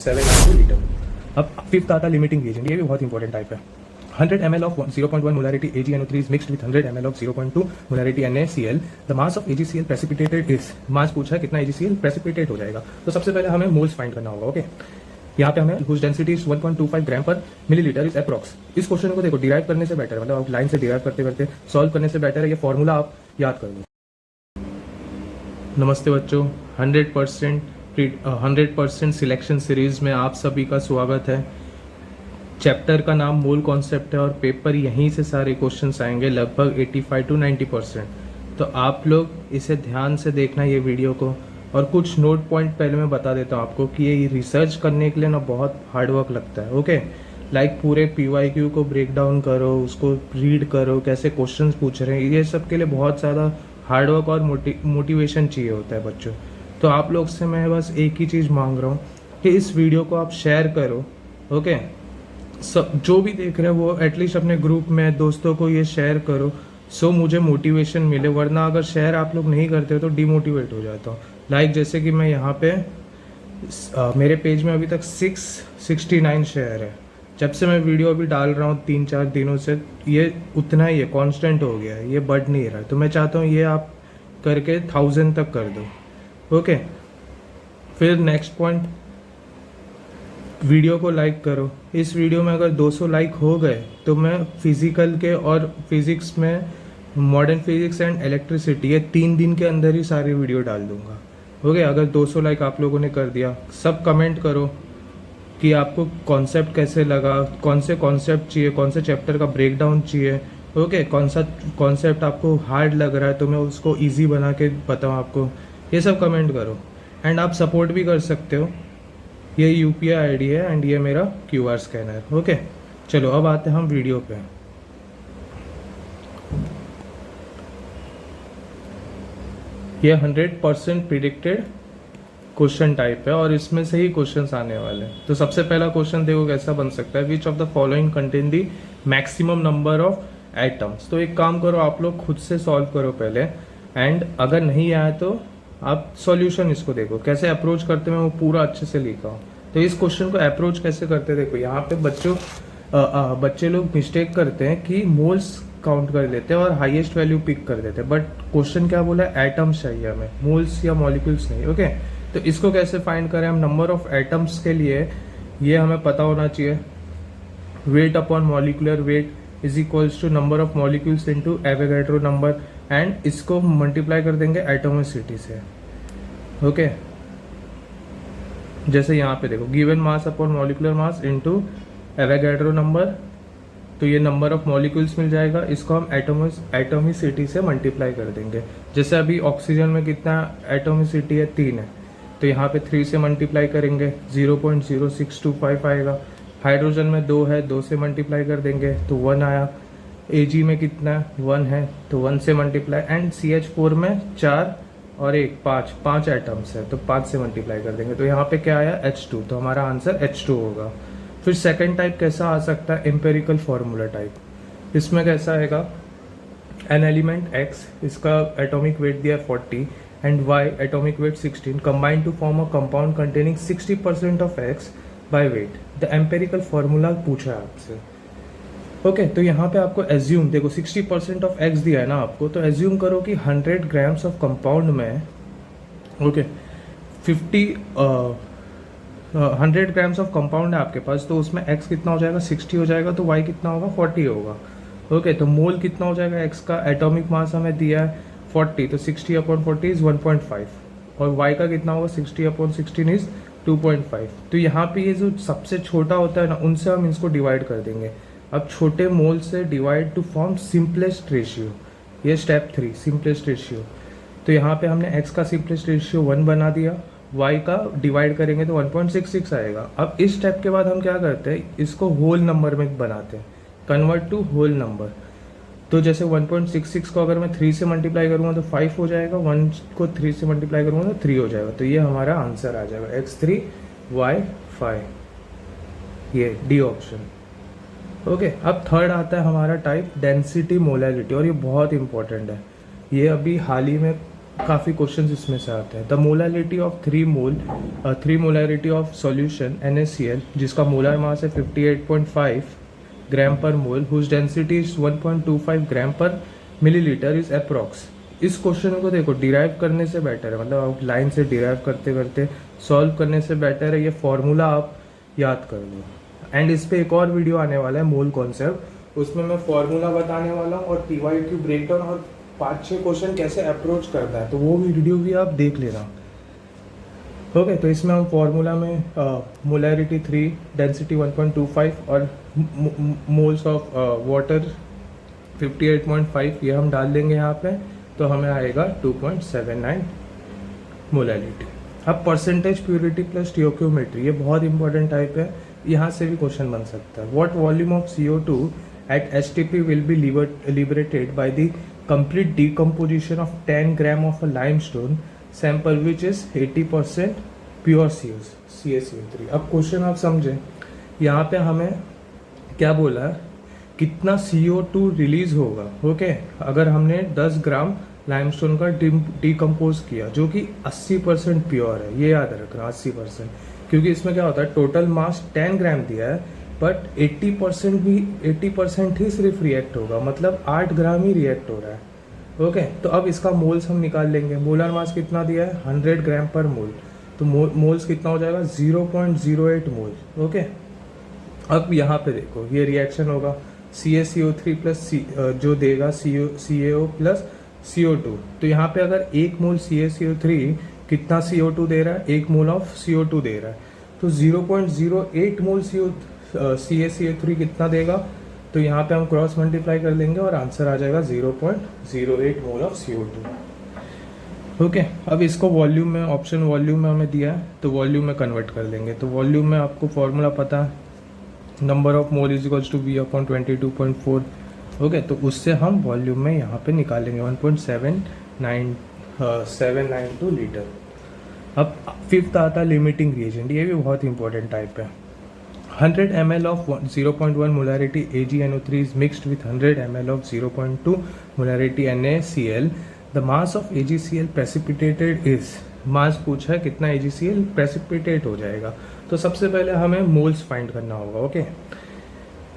7 litre. अब fifth आता limiting agent, ये भी बहुत इंपॉर्टेंट टाइप है। 100 ml of 0.1 molarity AgNO3 is mixed with 100 ml of 0.2 molarity NaCl. The mass of AgCl precipitated is, मास पूछा है कितना AgCl प्रेसिपिटेट हो जाएगा। तो सबसे पहले हमें मोल्स फाइंड करना होगा। ओके, यहाँ पे हमें whose density is 1.25 ग्राम पर मिलीलीटर इज अप्रॉक्स। इस क्वेश्चन को देखो डिराइव करने से बेटर है, मतलब आप लाइन से डिराइव करते करते सॉल्व करने से बेटर है ये फॉर्मूला आप याद कर लो। नमस्ते बच्चों, 100% सिलेक्शन सीरीज में आप सभी का स्वागत है। चैप्टर का नाम मोल कॉन्सेप्ट है और पेपर यहीं से सारे क्वेश्चंस आएंगे, लगभग 85 to 90%। तो आप लोग इसे ध्यान से देखना ये वीडियो को। और कुछ नोट पॉइंट पहले मैं बता देता हूँ आपको कि ये रिसर्च करने के लिए ना बहुत हार्ड वर्क लगता है। ओके, लाइक पूरे PYQ को ब्रेक डाउन करो, उसको रीड करो, कैसे क्वेश्चंस पूछ रहे हैं, ये सब के लिए बहुत ज़्यादा हार्ड वर्क और मोटिवेशन चाहिए होता है बच्चों। तो आप लोग से मैं बस एक ही चीज़ मांग रहा हूँ कि इस वीडियो को आप शेयर करो। ओके, सब जो भी देख रहे हैं वो एटलीस्ट अपने ग्रुप में दोस्तों को ये शेयर करो, सो मुझे मोटिवेशन मिले। वरना अगर शेयर आप लोग नहीं करते हो तो डिमोटिवेट हो जाता हूँ। लाइक जैसे कि मैं यहाँ पे मेरे पेज में अभी तक 669 शेयर है। जब से मैं वीडियो अभी डाल रहा हूँ 3-4 दिनों से, ये उतना ही है, कांस्टेंट हो गया है, ये बढ़ नहीं रहा है। तो मैं चाहता हूँ ये आप करके 1000 तक कर दो। ओके, फिर नेक्स्ट पॉइंट, वीडियो को लाइक करो। इस वीडियो में अगर 200 लाइक हो गए तो मैं फिजिकल के और फिजिक्स में मॉडर्न फिजिक्स एंड इलेक्ट्रिसिटी ये 3 दिन के अंदर ही सारी वीडियो डाल दूंगा। ओके, अगर 200 लाइक आप लोगों ने कर दिया, सब कमेंट करो कि आपको कॉन्सेप्ट कैसे लगा, कौन से कॉन्सेप्ट चाहिए, कौन से चैप्टर का ब्रेक डाउन चाहिए। ओके, कौन सा कॉन्सेप्ट आपको हार्ड लग रहा है तो मैं उसको ईजी बना के बताऊँ आपको, ये सब कमेंट करो। एंड आप सपोर्ट भी कर सकते हो, ये UPI ID है एंड ये मेरा QR स्कैनर। ओके, चलो अब आते हैं हम वीडियो पे। ये 100% प्रिडिक्टेड क्वेश्चन टाइप है और इसमें से ही क्वेश्चंस आने वाले हैं। तो सबसे पहला क्वेश्चन देखो कैसा बन सकता है, which of the following contain the maximum number of atoms. तो एक काम करो, आप लोग खुद से सॉल्व करो पहले, एंड अगर नहीं आया तो आप सॉल्यूशन इसको देखो कैसे अप्रोच करते हैं, मैं वो पूरा अच्छे से लिखा हूँ। तो इस क्वेश्चन को अप्रोच कैसे करते देखो, यहाँ पे बच्चे लोग मिस्टेक करते हैं कि मोल्स काउंट कर लेते हैं और हाईएस्ट वैल्यू पिक कर देते हैं, बट क्वेश्चन क्या बोला है, एटम्स चाहिए हमें, मोल्स या मॉलिक्यूल्स नहीं। ओके, तो इसको कैसे फाइंड करें हम, नंबर ऑफ एटम्स के लिए ये हमें पता होना चाहिए, weight upon molecular weight is equals to number of molecules into Avogadro number, and इसको मल्टीप्लाई कर देंगे एटोमिसिटी से। ओके, जैसे यहाँ पे देखो given mass upon molecular mass into Avogadro number, तो ये नंबर ऑफ मॉलिक्यूल्स मिल जाएगा, इसको हम एटोमिसिटी से मल्टीप्लाई कर देंगे। जैसे अभी ऑक्सीजन में कितना एटोमिसिटी है, 3 है, तो यहाँ पे 3 से मल्टीप्लाई करेंगे 0.0625 आएगा। हाइड्रोजन में 2 है, 2 से मल्टीप्लाई कर देंगे तो 1 आया। Ag में कितना 1 है तो 1 से मल्टीप्लाई, एंड CH4 में 4 और 1 5 एटम्स है तो 5 से मल्टीप्लाई कर देंगे। तो यहाँ पे क्या आया H2, तो हमारा आंसर H2 होगा। फिर सेकंड टाइप कैसा आ सकता है, एम्पेरिकल फॉर्मूला टाइप। इसमें कैसा आएगा, एन एलिमेंट X, इसका एटॉमिक वेट दिया 40 and Y atomic weight 16, combined to form a compound containing 60% of X by weight. The empirical formula पूछा है आपसे। ओके, तो यहाँ पे आपको एज्यूम, देखो 60% ऑफ X दिया है ना आपको, तो एज्यूम करो कि 100 ग्राम्स ऑफ कंपाउंड में, ओके 100 ग्राम्स ऑफ कंपाउंड है आपके पास, तो उसमें X कितना हो जाएगा 60 हो जाएगा, तो Y कितना होगा 40 होगा। ओके, तो मोल कितना हो जाएगा X का, एटॉमिक मास हमें दिया है 40, तो 60/40 इज 1.5, और Y का कितना होगा 60/16 इज 2.5। तो यहाँ पे ये जो सबसे छोटा होता है ना, उनसे हम इसको डिवाइड कर देंगे। अब छोटे मोल से divide two form simplest ratio, ये स्टेप 3 सिंपलेस्ट रेशियो। तो यहाँ पे हमने X का सिंपलेस्ट रेशियो 1 बना दिया, Y का डिवाइड करेंगे तो 1.66 आएगा। अब इस स्टेप के बाद हम क्या करते हैं, इसको होल नंबर में बनाते हैं, कन्वर्ट टू होल नंबर। तो जैसे 1.66 को अगर मैं 3 से मल्टीप्लाई करूँगा तो 5 हो जाएगा, 1 को 3 से मल्टीप्लाई करूँगा तो 3 हो जाएगा। तो ये हमारा आंसर आ जाएगा X3 Y 5, ये डी ऑप्शन। ओके, अब थर्ड आता है हमारा टाइप डेंसिटी मोलैरिटी, और ये बहुत इंपॉर्टेंट है। ये अभी हाल ही में काफ़ी क्वेश्चन इसमें से आते हैं। The molarity of 3 molarity of solution NaCl जिसका मोलर मास है 58.5 ग्राम पर मोल, हुज डेंसिटी इज 1.25 ग्राम पर मिलीलीटर इज अप्रॉक्स। इस क्वेश्चन को देखो डिराइव करने से बेटर है, मतलब आप लाइन से डिराइव करते करते सॉल्व करने से बेटर है ये फॉर्मूला आप याद कर लो। एंड इस पे एक और वीडियो आने वाला है मोल कॉन्सेप्ट, उसमें मैं फॉर्मूला बताने वाला हूँ और TYQ ब्रेकडाउन और 5-6 क्वेश्चन कैसे अप्रोच करना है, तो वो वीडियो भी आप देख लेना। ओके, तो इसमें हम फॉर्मूला में मोलैरिटी 3, डेंसिटी 1.25 और मोल्स ऑफ वाटर 58.5 ये हम डाल देंगे यहाँ पे, तो हमें आएगा 2.79 मोलैरिटी। अब परसेंटेज प्योरिटी प्लस स्टोइकियोमेट्री ये बहुत इंपॉर्टेंट टाइप है, यहाँ से भी क्वेश्चन बन सकता है। What volume of CO2 at STP will be liberated by the complete decomposition of 10 gram of a limestone sample which is 80% pure CaCO3। अब क्वेश्चन आप समझें, यहाँ पे हमें क्या बोला है, कितना CO2 रिलीज होगा। ओके, अगर हमने 10 ग्राम लाइमस्टोन का डिकम्पोज किया जो कि 80% प्योर है, ये याद रखना 80%, क्योंकि इसमें क्या होता है टोटल मास 10 ग्राम दिया है बट 80% ही सिर्फ रिएक्ट होगा, मतलब 8 ग्राम ही रिएक्ट हो रहा है। ओके, तो अब इसका मोल्स हम निकाल लेंगे। मोलर मास कितना दिया है 100 ग्राम पर मोल, तो मोल्स कितना हो जाएगा 0.08 मोल। ओके, अब यहाँ पे देखो ये रिएक्शन होगा CaCO3 प्लस जो देगा CaO प्लस CO2। तो यहाँ पे अगर 1 मोल CaCO3 कितना CO2 दे रहा है, 1 मोल ऑफ CO2 दे रहा है, तो 0.08 मोल CaCO3 कितना देगा, तो यहाँ पे हम क्रॉस मल्टीप्लाई कर लेंगे और आंसर आ जाएगा 0.08 मोल ऑफ CO2। ओके, अब इसको वॉल्यूम में, ऑप्शन वॉल्यूम में हमें दिया है तो वॉल्यूम में कन्वर्ट कर लेंगे। तो वॉल्यूम में आपको फॉर्मूला पता है, number of mole is equals to V/22.4। Okay, तो उससे हम वॉल्यूम में यहाँ पे निकालेंगे 1.792 लीटर। अब फिफ्थ आता है लिमिटिंग रिएजेंट, ये भी बहुत इंपॉर्टेंट टाइप है। 100 ml of 0.1 molarity AgNO3 is mixed with 100 ml of 0.2 molarity NaCl. The mass of AgCl precipitated is, मास पूछा है कितना AgCl प्रेसिपिटेट हो जाएगा, तो सबसे पहले हमें मोल्स फाइंड करना होगा। ओके,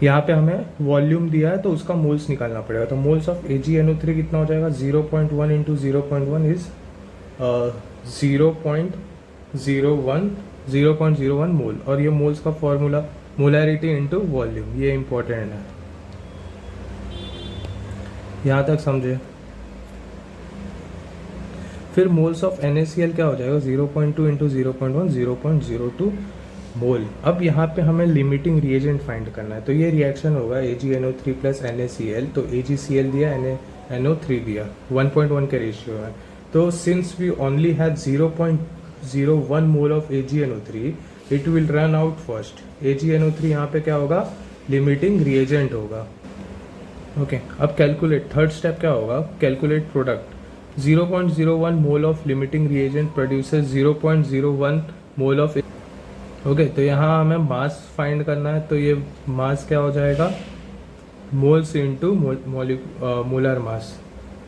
यहाँ पे हमें वॉल्यूम दिया है तो उसका मोल्स निकालना पड़ेगा। तो मोल्स ऑफ AgNO3 कितना हो जाएगा 0.1 इंटू 0.1 इज 0.01 मोल, और ये मोल्स का फॉर्मूला मोलैरिटी इंटू वॉल्यूम, ये इंपॉर्टेंट है, यहाँ तक समझे। फिर मोल्स ऑफ NaCl क्या हो जाएगा 0.2 इंटू 0.1 0.02 मोल। अब यहाँ पे हमें लिमिटिंग रिएजेंट फाइंड करना है, तो ये रिएक्शन होगा AgNO3 प्लस NaCl, तो AgCl दिया NaNO3 दिया 1.1 के रेशियो है, तो since we only have 0.01 mole of AgNO3 it will run out first. AgNO3 यहाँ पे क्या होगा लिमिटिंग रिएजेंट होगा। ओके, अब कैलकुलेट, थर्ड स्टेप क्या होगा, calculate product. 0.01 mole of limiting reagent produces 0.01 mole of. Okay, तो यहाँ हमें मास फाइंड करना है, तो ये मास क्या हो जाएगा मोल्स इंटू मोलर मास,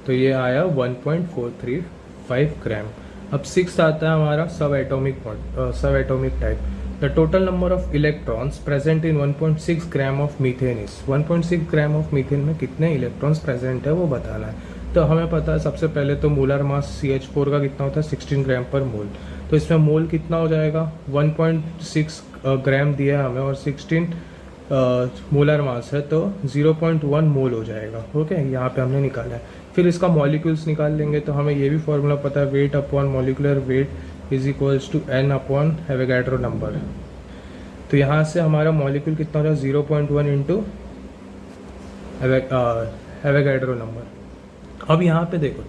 तो ये आया 1.435 ग्राम। अब सिक्स्थ आता है हमारा सब atomic type. The total number of electrons present in 1.6 gram of methane is, 1.6 gram of methane में कितने इलेक्ट्रॉन्स प्रेजेंट है वो बताना है। तो हमें पता है सबसे पहले तो मोलर मास CH4 का कितना होता है 16 ग्राम पर मोल, तो इसमें मोल कितना हो जाएगा 1.6 ग्राम दिया है हमें और 16 मोलर मास है, तो 0.1 मोल हो जाएगा। ओके, यहाँ पे हमने निकाला है। फिर इसका मॉलिक्यूल्स निकाल लेंगे, तो हमें ये भी फॉर्मूला पता है, weight upon molecular weight is equals to N upon Avogadro number. तो यहाँ से हमारा मॉलिक्यूल कितना हो जाएगा 0.1 इंटू एवोगाड्रो नंबर। अब यहाँ पे देखो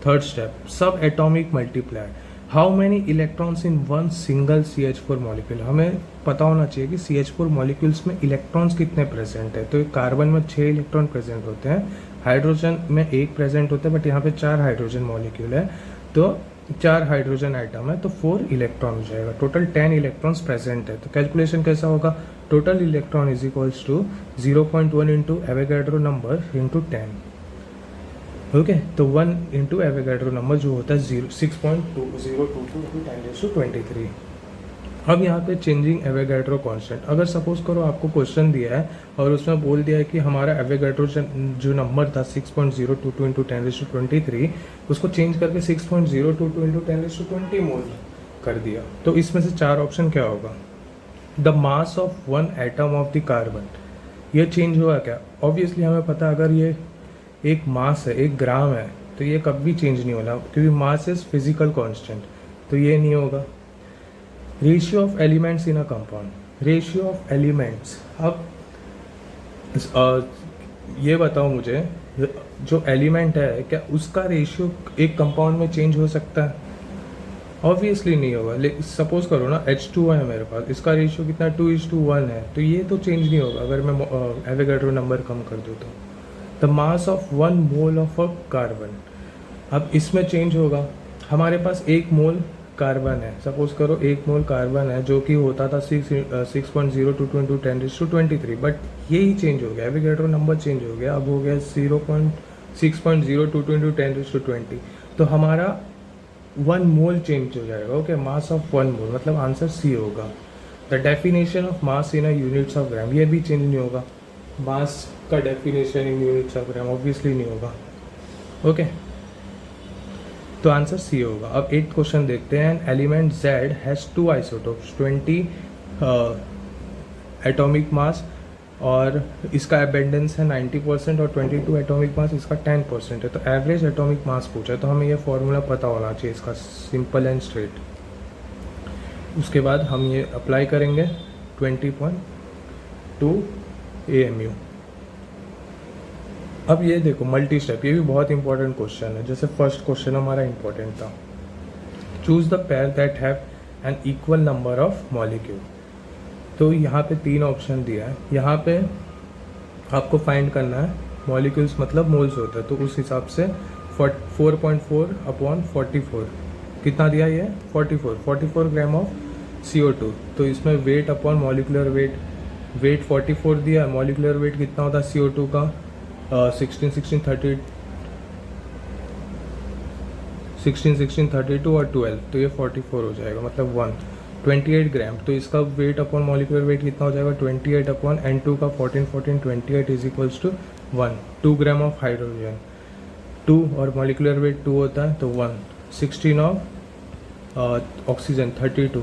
थर्ड स्टेप, सब atomic multiplier. How many electrons in one single CH4 molecule, हमें पता होना चाहिए कि CH4 मॉलिक्यूल्स में इलेक्ट्रॉन्स कितने प्रेजेंट है। तो कार्बन में 6 इलेक्ट्रॉन प्रेजेंट होते हैं, हाइड्रोजन में 1 प्रेजेंट होता है, बट यहाँ पे 4 हाइड्रोजन मॉलिक्यूल है, तो 4 हाइड्रोजन आइटम है, तो 4 इलेक्ट्रॉन हो जाएगा। टोटल 10 इलेक्ट्रॉन्स प्रेजेंट है, तो कैलकुलेशन कैसा होगा, total electron is equals to 0.1 into Avogadro number into 10। Okay. तो 1 इंटू एवोगाड्रो नंबर जो होता है 6.022 × 10⁻²3। अब यहाँ पे चेंजिंग एवोगाड्रो कांस्टेंट, अगर सपोज करो आपको क्वेश्चन दिया है और उसमें बोल दिया है कि हमारा एवोगाड्रो जो नंबर था 6.022 × 10⁻23 उसको चेंज करके 6.022 × 10⁻20 मोल कर दिया, तो इसमें से 4 ऑप्शन क्या होगा? The mass of 1 atom of the carbon, ये चेंज हुआ क्या? ऑब्वियसली हमें पता अगर ये एक मास है, 1 ग्राम है, तो ये कभी चेंज नहीं होना क्योंकि मास इज फिजिकल कांस्टेंट, तो ये नहीं होगा। Ratio of elements in a compound, ratio of elements, अब ये बताओ मुझे, जो एलिमेंट है क्या उसका रेशियो एक कंपाउंड में चेंज हो सकता है? ऑब्वियसली नहीं होगा। लेकिन सपोज करो ना H2 है मेरे पास, इसका रेशियो कितना 2:1 है, तो ये तो चेंज नहीं होगा अगर मैं एवोगाड्रो नंबर कम कर दूँ तो। The mass of 1 mole of a carbon, अब इसमें चेंज होगा। हमारे पास 1 मोल कार्बन है, सपोज करो 1 मोल कार्बन है जो कि होता था 6.022 × 10⁻23, बट यही चेंज हो गया, एवोगाड्रो नंबर चेंज हो गया, अब हो गया 6.022 × 10⁻20, तो हमारा 1 मोल चेंज हो जाएगा। ओके, मास ऑफ 1 मोल, मतलब आंसर सी होगा। The definition of mass in a units of gram, ये भी चेंज नहीं होगा, मास का definition in units of gram obviously नहीं होगा। ओके, तो आंसर सी होगा। अब 8th क्वेश्चन देखते हैं। Element Z has 2 isotopes, 20 atomic mass और इसका अबेंडेंस है 90% और 22 एटॉमिक मास इसका 10% है, तो एवरेज एटॉमिक मास पूछा, तो हमें ये फॉर्मूला पता होना चाहिए इसका, सिंपल एंड स्ट्रेट। उसके बाद हम ये अप्लाई करेंगे 20.2 AMU। अब ये देखो मल्टी स्टेप, ये भी बहुत इंपॉर्टेंट क्वेश्चन है, जैसे फर्स्ट क्वेश्चन हमारा इंपॉर्टेंट था। Choose the pair that have an equal number of molecule, तो यहाँ पे 3 ऑप्शन दिया है, यहाँ पे आपको फाइंड करना है मॉलिक्यूल्स मतलब मोल्स होता है, तो उस हिसाब से 4.4/44 कितना दिया ये 44 ग्राम ऑफ CO2, तो इसमें वेट अपॉन मॉलिकुलर वेट 44 दिया, मॉलिकुलर वेट कितना होता है CO2 का 16, 16, 32 और 12, तो ये 44 हो जाएगा, मतलब 28 ग्राम, तो इसका वेट अपॉन मॉलिकुलर वेट कितना हो जाएगा 28 अपॉन N2 का 14, 28 is equals to 1, 2 gram of hydrogen 2 और मॉलिकुलर वेट 2 होता है, तो 1, 16 ऑफ ऑक्सीजन 32,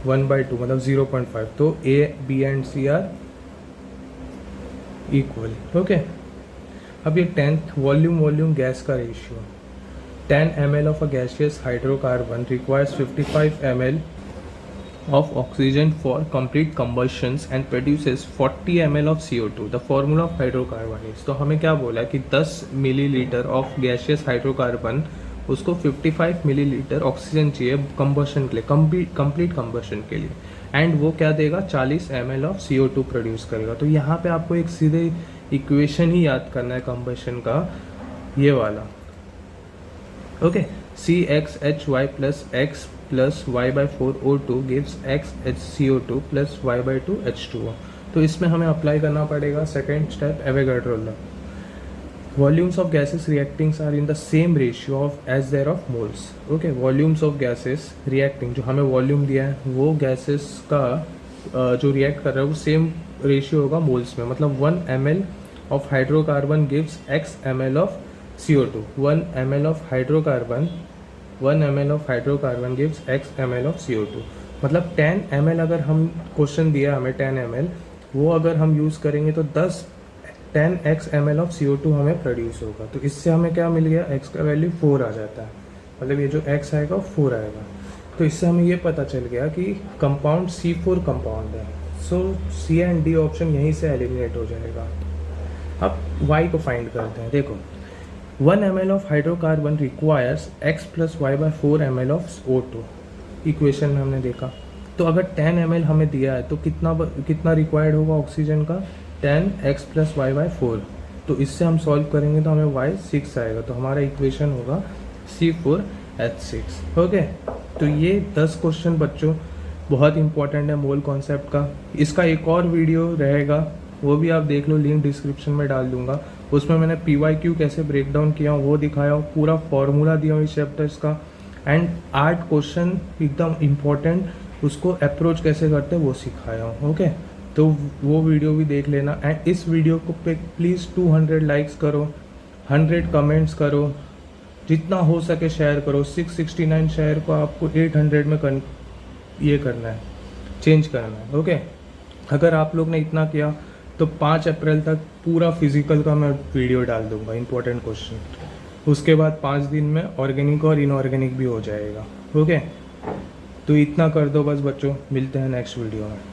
1/2 मतलब 0.5, तो A, B and C are equal. Okay, अब ये 10th वॉल्यूम गैस का ratio, 10 ml of a gaseous hydrocarbon requires 55 ml of oxygen for complete combustions and produces 40 ml of CO2. The formula of hydrocarbon is, तो हमें क्या बोला कि 10 millilitre of gaseous hydrocarbon उसको 55 millilitre oxygen चाहिए combustion के लिए, कंप्लीट कंबशन के लिए, एंड वो क्या देगा 40 ml ऑफ CO2 प्रोड्यूस करेगा। तो यहाँ पे आपको एक सीधे इक्वेशन ही याद करना है कंबशन का, ये वाला। Okay, CXHY plus X plus Y/4 O2 gives XHCO2 plus Y/2 H2O। तो इसमें हमें अप्लाई करना पड़ेगा second step Avogadro law. Volumes of gases reactings are in the same ratio of as their of moles. Okay, volumes of gases reacting, जो हमें volume दिया है वो गैसेस का जो रिएक्ट कर रहा है वो सेम रेशियो होगा मोल्स में, मतलब 1 ml of hydrocarbon gives X ml of CO2, 1 ml of hydrocarbon gives X ml of CO2, मतलब 10 ml अगर हम क्वेश्चन दिया हमें 10 ml, वो अगर हम यूज़ करेंगे तो 10x ml of CO2 हमें प्रोड्यूस होगा। तो इससे हमें क्या मिल गया, x का वैल्यू 4 आ जाता है, मतलब ये जो x आएगा 4 आएगा। तो इससे हमें ये पता चल गया कि कंपाउंड C4 कंपाउंड है, सो C एंड D ऑप्शन यहीं से एलिमिनेट हो जाएगा। अब y को फाइंड करते हैं। देखो 1 ml of hydrocarbon requires X plus Y/4 ml of O2, equation में हमने देखा। तो अगर 10 ml हमें दिया है तो कितना रिक्वायर्ड होगा ऑक्सीजन का 10X plus Y/4, तो इससे हम सॉल्व करेंगे तो हमें Y 6 आएगा, तो हमारा इक्वेशन होगा C4H6। ओके, तो ये 10 क्वेश्चन बच्चों बहुत इंपॉर्टेंट है मोल कॉन्सेप्ट का। इसका एक और वीडियो रहेगा, वो भी आप देख लो, लिंक डिस्क्रिप्शन में डाल दूंगा। उसमें मैंने PYQ कैसे ब्रेक डाउन किया हूँ वो दिखाया हूँ, पूरा फॉर्मूला दिया हूँ इस चैप्टर्स का, एंड 8 क्वेश्चन एकदम इम्पोर्टेंट उसको अप्रोच कैसे करते हैं वो सिखाया हूँ। ओके, तो वो वीडियो भी देख लेना। एंड इस वीडियो को पे प्लीज़ 200 लाइक्स करो, 100 कमेंट्स करो, जितना हो सके शेयर करो। 669 शेयर को आपको 800 में ये करना है, चेंज करना है। ओके, अगर आप लोग ने इतना किया तो 5 अप्रैल तक पूरा फिजिकल का मैं वीडियो डाल दूंगा, इंपॉर्टेंट क्वेश्चन। उसके बाद 5 दिन में ऑर्गेनिक और इनऑर्गेनिक भी हो जाएगा। ओके, तो इतना कर दो बस बच्चों, मिलते हैं नेक्स्ट वीडियो में।